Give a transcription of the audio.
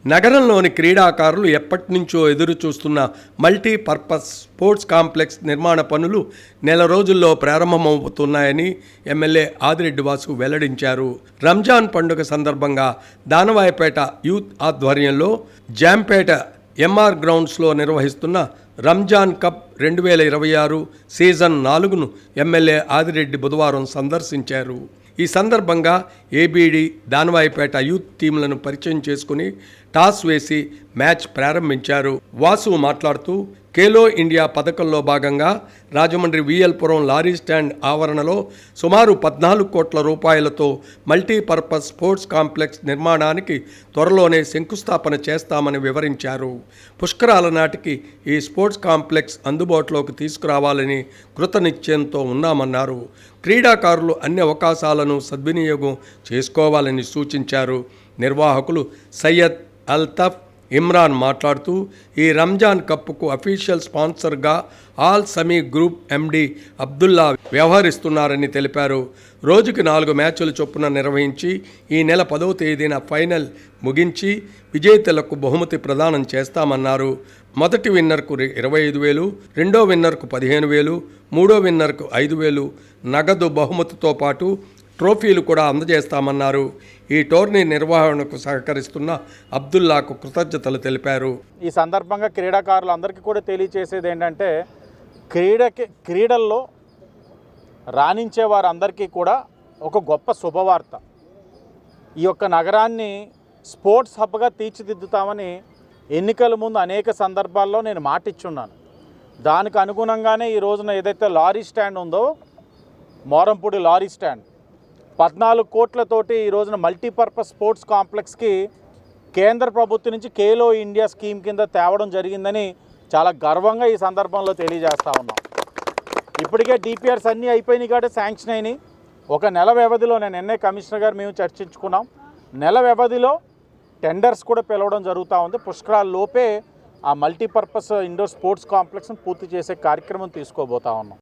నగరంలోని క్రీడాకారులు ఎప్పటినుంచో ఎదురు చూస్తున్న మల్టీపర్పస్ స్పోర్ట్స్ కాంప్లెక్స్ నిర్మాణ పనులు నెల రోజుల్లో ప్రారంభమవుతున్నాయని ఎమ్మెల్యే ఆదిరెడ్డి వాసు వెల్లడించారు. రంజాన్ పండుగ సందర్భంగా దానవాయపేట యూత్ ఆధ్వర్యంలో జాంపేట ఎంఆర్ గ్రౌండ్స్లో నిర్వహిస్తున్న రంజాన్ కప్ 2026 సీజన్ 4ను ఎమ్మెల్యే ఆదిరెడ్డి బుధవారం సందర్శించారు. ఈ సందర్భంగా ఏబీడీ దానవాయిపేట యూత్ టీంలను పరిచయం చేసుకుని టాస్ వేసి మ్యాచ్ ప్రారంభించారు. వాసు మాట్లాడుతూ ఖేలో ఇండియా పథకంలో భాగంగా రాజమండ్రి విఎల్పురం లారీ స్టాండ్ ఆవరణలో సుమారు 14 కోట్ల రూపాయలతో మల్టీపర్పస్ స్పోర్ట్స్ కాంప్లెక్స్ నిర్మాణానికి త్వరలోనే శంకుస్థాపన చేస్తామని వివరించారు. పుష్కరాల నాటికి ఈ స్పోర్ట్స్ కాంప్లెక్స్ అందుబాటులోకి తీసుకురావాలని కృతనిశ్చయంతో ఉన్నామన్నారు. క్రీడాకారులు అన్ని అవకాశాలను సద్వినియోగం చేసుకోవాలని సూచించారు. నిర్వాహకులు సయ్యద్ అల్తఫ్ ఇమ్రాన్ మాట్లాడుతూ ఈ రంజాన్ కప్కు అఫీషియల్ స్పాన్సర్గా ఆల్ సమీ గ్రూప్ ఎండి అబ్దుల్లా వ్యవహరిస్తున్నారని తెలిపారు. రోజుకి 4 మ్యాచ్లు చొప్పున నిర్వహించి ఈ నెల 10వ తేదీన ఫైనల్ ముగించి విజేతలకు బహుమతి ప్రదానం చేస్తామన్నారు. మొదటి విన్నర్కు 25,000, రెండో విన్నర్కు 15,000, మూడో విన్నర్కు 5,000 నగదు బహుమతితో పాటు ట్రోఫీలు కూడా అందజేస్తామన్నారు. ఈ టోర్నీ నిర్వహణకు సహకరిస్తున్న అబ్దుల్లాకు కృతజ్ఞతలు తెలిపారు. ఈ సందర్భంగా క్రీడాకారులందరికీ కూడా తెలియచేసేది ఏంటంటే క్రీడల్లో రాణించే వారందరికీ కూడా ఒక గొప్ప శుభవార్త. ఈ యొక్క నగరాన్ని స్పోర్ట్స్ హబ్గా తీర్చిదిద్దుతామని ఎన్నికల ముందు అనేక సందర్భాల్లో నేను మాటిచ్చున్నాను. దానికి అనుగుణంగానే ఈ రోజున ఏదైతే లారీ స్టాండ్ ఉందో మోరంపూడి లారీ స్టాండ్ 14 కోట్లతోటి ఈ రోజున మల్టీపర్పస్ స్పోర్ట్స్ కాంప్లెక్స్కి కేంద్ర ప్రభుత్వం నుంచి ఖేలో ఇండియా స్కీమ్ కింద తేవడం జరిగిందని చాలా గర్వంగా ఈ సందర్భంలో తెలియజేస్తూ ఉన్నాం. ఇప్పటికే డిపిఆర్స్ అన్నీ అయిపోయినాయి కాబట్టి శాంక్షన్ అయినాయి. ఒక నెల వ్యవధిలో నేను ఎన్ఐ కమిషనర్ గారు మేము చర్చించుకున్నాం. నెల వ్యవధిలో టెండర్స్ కూడా పిలవడం జరుగుతూ ఉంది. పుష్కరాల లోపే ఆ మల్టీపర్పస్ ఇండోర్ స్పోర్ట్స్ కాంప్లెక్స్ని పూర్తి చేసే కార్యక్రమం తీసుకోబోతా ఉన్నాం.